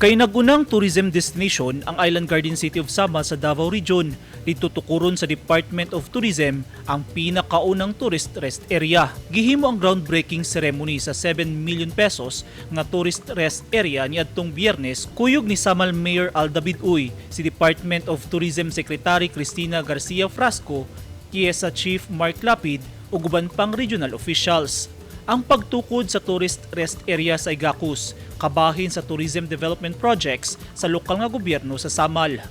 Kay nagunang tourism destination ang Island Garden City of Samal sa Davao Region. Dito tukuron sa Department of Tourism ang pinakaunang tourist rest area. Gihimo ang groundbreaking ceremony sa 7 million pesos nga tourist rest area niadtong Biyernes kuyog ni Samal Mayor Aldavid Uy, si Department of Tourism Secretary Cristina Garcia Frasco, TIESA Chief Mark Lapid ug uban pang regional officials. Ang pagtukod sa tourist rest area sa Igacus, kabahin sa tourism development projects sa lokal nga gobyerno sa Samal.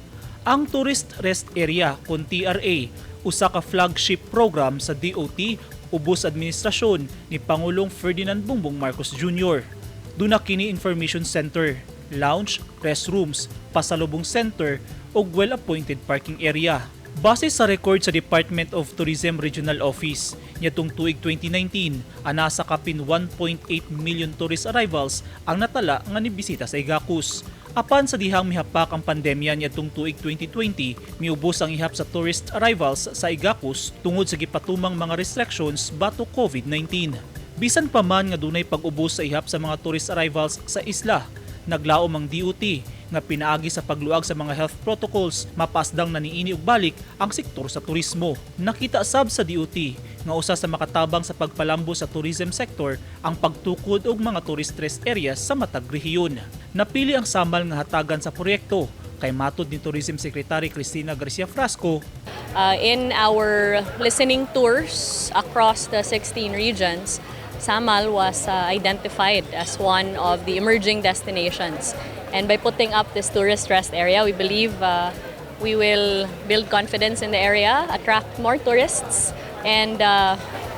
Ang tourist rest area kung TRA, usa ka flagship program sa DOT ubos administrasyon ni Pangulong Ferdinand Bongbong Marcos Jr. Duna kini information center, lounge, restrooms, pasalubong center ug well-appointed parking area. Base sa record sa Department of Tourism Regional Office, nitong tuig 2019, anasa kapin 1.8 million tourist arrivals ang natala nga nibisita sa Igacus. Apan sa dihang mihapak ang pandemya nitong tuig 2020, miubos ang ihap sa tourist arrivals sa Igacus tungod sa gipatumang mga restrictions batok COVID-19. Bisan pa man nga dunay pag-ubos sa ihap sa mga tourist arrivals sa isla, naglaom ang DOT nga pinaagi sa pagluag sa mga health protocols, mapasdang na niini og balik ang sektor sa turismo. Nakita sab sa DOT nga usa sa makatabang sa pagpalambo sa tourism sector ang pagtukod og mga tourist rest areas sa matag rehiyon. Napili ang Samal nga hatagan sa proyekto kay matud ni Tourism Secretary Cristina Garcia Frasco. In our listening tours across the 16 regions, Samal was identified as one of the emerging destinations. And by putting up this tourist rest area, we believe we will build confidence in the area, attract more tourists, and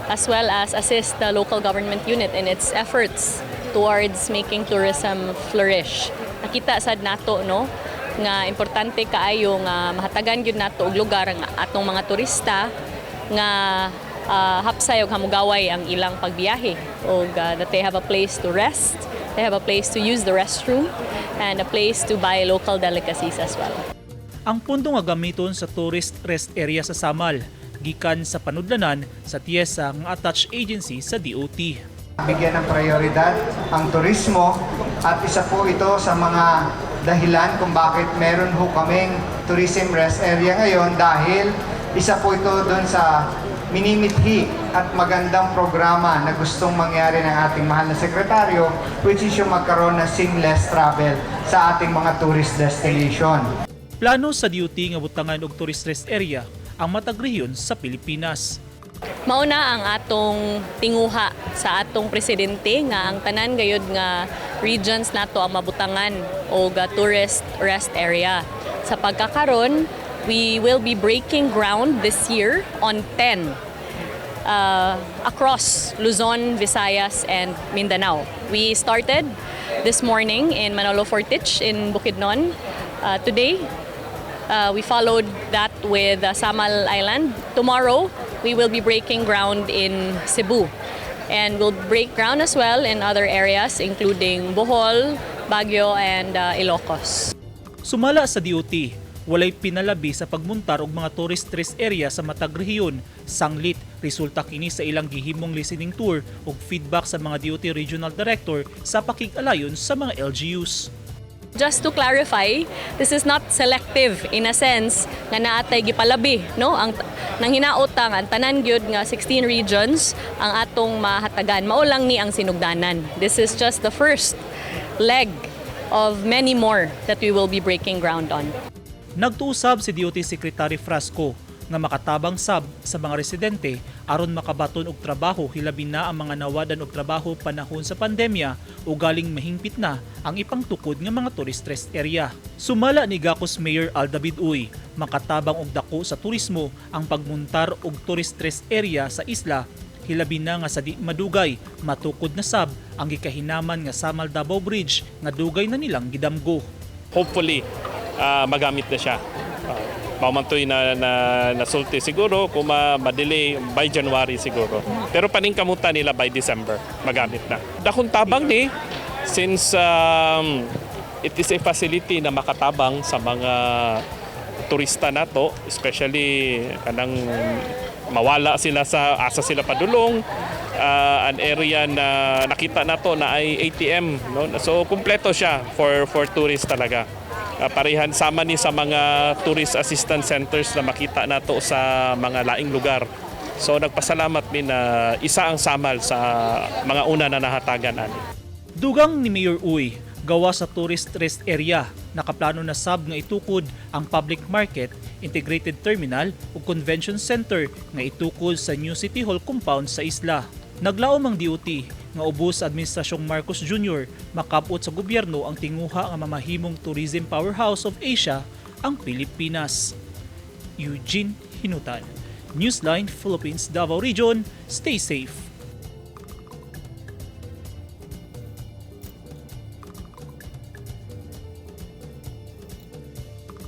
as well as assist the local government unit in its efforts towards making tourism flourish. Nakita sad nato no nga importante kaayo nga mahatagan gyud nato og lugar nga atong mga turista nga hapsay ug hamugaway ang ilang pagbiyahe og that they have a place to rest, they have a place to use the restroom, and a place to buy local delicacies as well. Ang pundo nga gamiton sa tourist rest area sa Samal, gikan sa panudlanan sa TIESA nga attached agency sa DOT. Bigyan ng prioridad ang turismo at isa po ito sa mga dahilan kung bakit meron ho kaming tourism rest area ngayon dahil isa po ito doon sa minimithi at magandang programa na gustong mangyari ng ating mahal na sekretaryo, which is yung magkaroon ng seamless travel sa ating mga tourist destination. Plano sa DOT nga butangan og tourist rest area ang matag rehiyon sa Pilipinas. Mauna ang atong tinguha sa atong presidente nga ang tanan gayud nga regions nato ang mabutangan og tourist rest area. Sa pagkakaron, we will be breaking ground this year on 10 across Luzon, Visayas, and Mindanao. We started this morning in Manolo Fortich in Bukidnon. Today, we followed that with Samal Island. Tomorrow, we will be breaking ground in Cebu. And we'll break ground as well in other areas including Bohol, Baguio, and Ilocos. Sumala sa DOT, walay pinalabi sa pagmuntar og mga tourist rest area sa matag rehiyon. Sanglit, resulta kini sa ilang gihimong listening tour ug feedback sa mga DOT Regional Director sa pakig-alayon sa mga LGUs. Just to clarify, this is not selective in a sense nga naatay gipalabi, no? Ang nang hinaotang ang tanan gyud nga 16 regions ang atong mahatagan. Mao lang ni ang sinugdanan. This is just the first leg of many more that we will be breaking ground on. Nagtuusab si DOT Secretary Frasco nga makatabang sab sa mga residente aron makabaton og trabaho hilabi na ang mga nawadan og trabaho panahon sa pandemya o galing mahingpit na ang ipangtukod nga mga tourist rest area. Sumala ni Igacus Mayor Aldavid Uy, makatabang og dako sa turismo ang pagmuntar og tourist rest area sa isla hilabi na nga sa di madugay matukod na sab ang gikahinaman nga Samal Davao Bridge nga dugay na nilang gidamgo. Hopefully magamit na siya. Paumantoy na nasulti siguro kung ma-delay by January siguro. Pero paningkamutan nila by December magamit na. Dakong tabang ni since it is a facility na makatabang sa mga turista nato, especially kanang mawala sila sa asa sila padulong an area na nakita nato na ay ATM, no? So kumpleto siya for tourists talaga. Parehan sama ni sa mga tourist assistance centers na makita nato sa mga laing lugar. So nagpasalamat mi na isa ang Samal sa mga una na nahatagan ani. Dugang ni Mayor Uy, gawa sa tourist rest area, nakaplano na sab nga itukod ang public market, integrated terminal ug convention center nga itukod sa New City Hall compound sa isla. Naglaom ang DOT nga ubos sa Administrasyong Marcos Jr. makabot sa gobyerno ang tinguha nga mamahimong tourism powerhouse of Asia ang Pilipinas. Eugene Hinutan, Newsline Philippines, Davao Region. Stay safe.